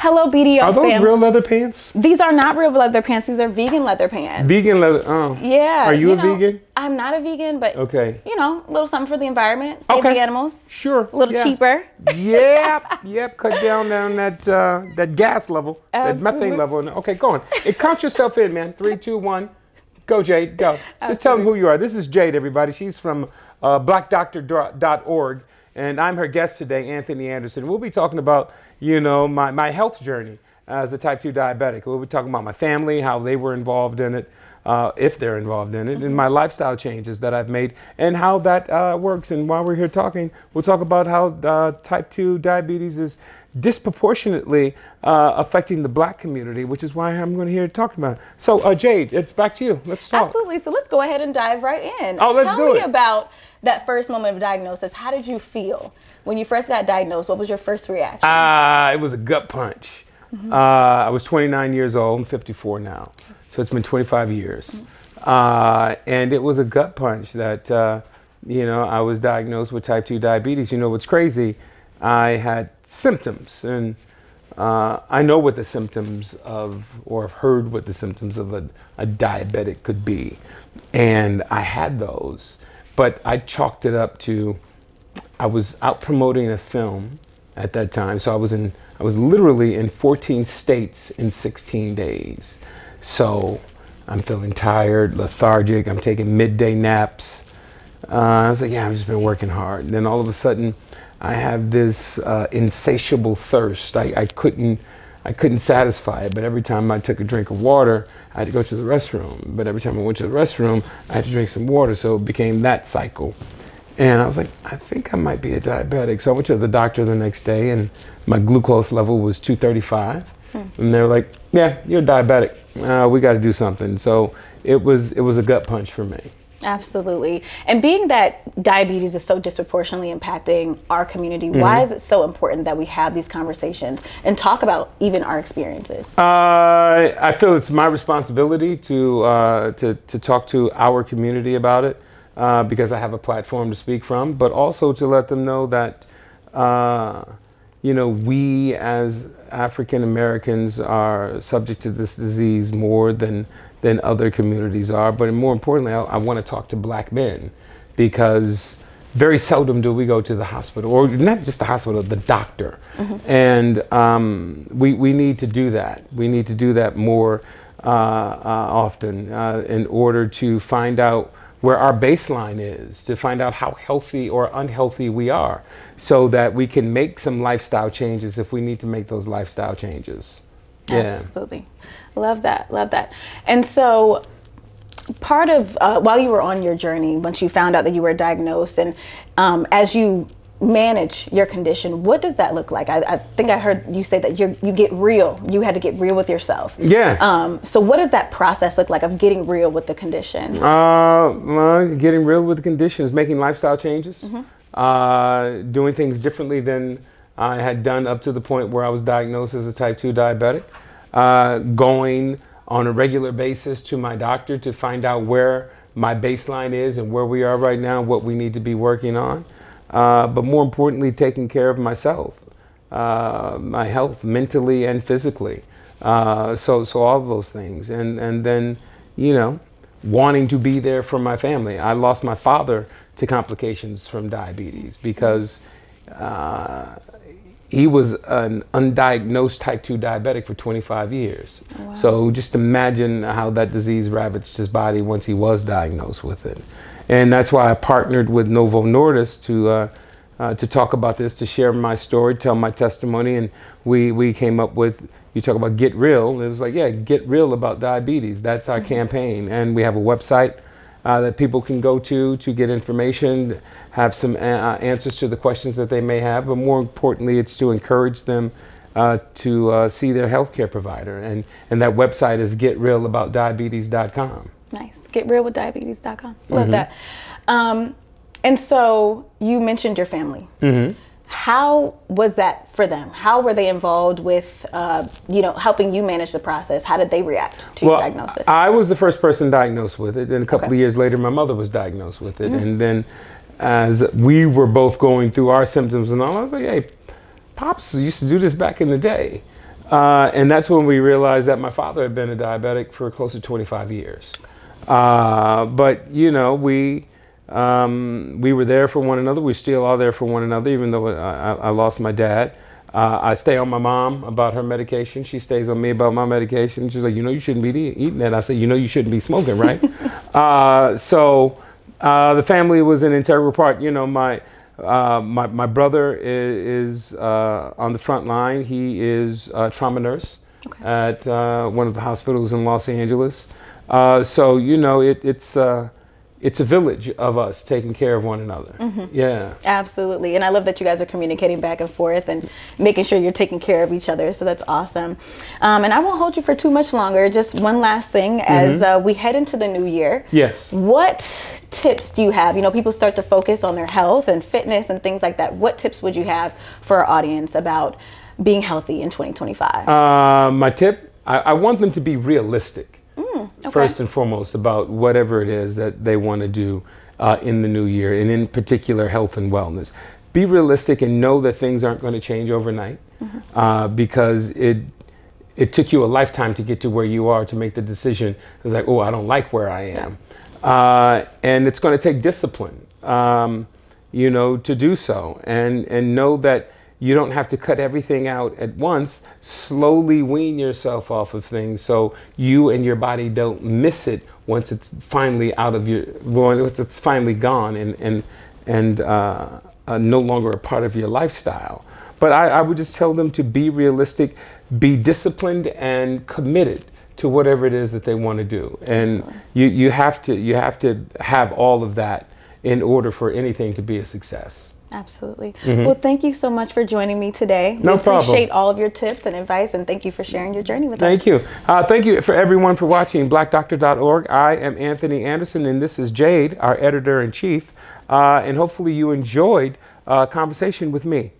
Hello, BDO Are those fam. real leather pants? These are not real leather pants. These are vegan leather pants. Vegan leather. Oh. Yeah. Are you a vegan? I'm not a vegan, but okay. You know, a little something for the environment. Save the animals. Sure. A little cheaper. Yep. Cut down that gas level, Absolutely. that methane level. Okay, go on. Count yourself in, man. 3, 2, 1. Go, Jade. Go. Just tell them who you are. This is Jade, everybody. She's from blackdoctor.org, and I'm her guest today, Anthony Anderson. We'll be talking about, my health journey as a type 2 diabetic. We'll be talking about my family, how they were involved in it, if they're involved in it, and my lifestyle changes that I've made, and how that works. And while we're here talking, we'll talk about how type 2 diabetes is disproportionately affecting the Black community, which is why I'm going to hear talking about it. So, Jade, it's back to you. Let's talk. Absolutely. So let's go ahead and dive right in. Oh, let's do it. Tell me about that first moment of diagnosis. How did you feel when you first got diagnosed? What was your first reaction? It was a gut punch. I was 29 years old. I'm 54 now. So it's been 25 years. And it was a gut punch that, I was diagnosed with type 2 diabetes. You know what's crazy? I had symptoms, and I know what the symptoms of, or have heard what the symptoms of a diabetic could be. And I had those, but I chalked it up to, I was out promoting a film at that time. So I was literally in 14 states in 16 days. So I'm feeling tired, lethargic. I'm taking midday naps. I was like, I've just been working hard. And then all of a sudden, I have this insatiable thirst. I couldn't satisfy it, but every time I took a drink of water, I had to go to the restroom. But every time I went to the restroom, I had to drink some water, so it became that cycle. And I was like, I think I might be a diabetic. So I went to the doctor the next day, and my glucose level was 235. And they were like, yeah, you're diabetic. We got to do something. So it was a gut punch for me. Absolutely. And being that diabetes is so disproportionately impacting our community, why is it so important that we have these conversations and talk about even our experiences? I feel it's my responsibility to talk to our community about it because I have a platform to speak from, but also to let them know that, we as African Americans are subject to this disease more than other communities are. But more importantly, I want to talk to Black men, because very seldom do we go to the hospital, or not just the hospital, the doctor. And we need to do that. We need to do that more often in order to find out where our baseline is, to find out how healthy or unhealthy we are, so that we can make some lifestyle changes if we need to make those lifestyle changes. Absolutely. Love that. And so part of, while you were on your journey, once you found out that you were diagnosed, and as you manage your condition, what does that look like? I think I heard you say that you get real. You had to get real with yourself. Yeah. So what does that process look like of getting real with the condition? Getting real with the condition is making lifestyle changes, doing things differently than I had done up to the point where I was diagnosed as a type 2 diabetic, going on a regular basis to my doctor to find out where my baseline is and where we are right now, what we need to be working on. But more importantly, taking care of myself, my health, mentally and physically. So all of those things. And then, wanting to be there for my family. I lost my father to complications from diabetes because he was an undiagnosed type 2 diabetic for 25 years. Wow. So just imagine how that disease ravaged his body once he was diagnosed with it. And that's why I partnered with Novo Nordisk to talk about this, to share my story, tell my testimony. And we came up with, you talk about Get Real. It was like, get real about diabetes. That's our campaign. And we have a website that people can go to get information, have some answers to the questions that they may have. But more importantly, it's to encourage them to see their healthcare provider. And that website is getrealaboutdiabetes.com. Nice. Getrealwithdiabetes.com. Love that. And so you mentioned your family. How was that for them? How were they involved with, helping you manage the process? How did they react to your diagnosis? I was the first person diagnosed with it. And a couple of years later, my mother was diagnosed with it. And then as we were both going through our symptoms and all, I was like, hey, Pops used to do this back in the day. And that's when we realized that my father had been a diabetic for close to 25 years. But you know, we were there for one another. We still are there for one another, even though I lost my dad. I stay on my mom about her medication. She stays on me about my medication. She's like, you know, you shouldn't be eating that. I said, you know, you shouldn't be smoking, right? So the family was an integral part. You know, my brother is on the front line. He is a trauma nurse at one of the hospitals in Los Angeles. So, you know, it's a village of us taking care of one another. Yeah. Absolutely. And I love that you guys are communicating back and forth and making sure you're taking care of each other. So that's awesome. And I won't hold you for too much longer. Just one last thing as we head into the new year. Yes. What tips do you have? You know, people start to focus on their health and fitness and things like that. What tips would you have for our audience about being healthy in 2025? My tip, I want them to be realistic. Okay. First and foremost about whatever it is that they want to do in the new year, and in particular health and wellness. Be realistic and know that things aren't going to change overnight because it took you a lifetime to get to where you are to make the decision. It's like, oh, I don't like where I am. And it's going to take discipline, you know, to do so, and know that you don't have to cut everything out at once. Slowly wean yourself off of things so you and your body don't miss it once it's finally out of your, once it's finally gone and no longer a part of your lifestyle. But I would just tell them to be realistic, be disciplined and committed to whatever it is that they want to do. And you have to have all of that in order for anything to be a success. Absolutely. Well, thank you so much for joining me today. No problem. Appreciate all of your tips and advice, and thank you for sharing your journey with Thank us. you. Thank you for everyone for watching blackdoctor.org. I am Anthony Anderson, and this is Jade, our editor-in-chief. And hopefully you enjoyed a conversation with me.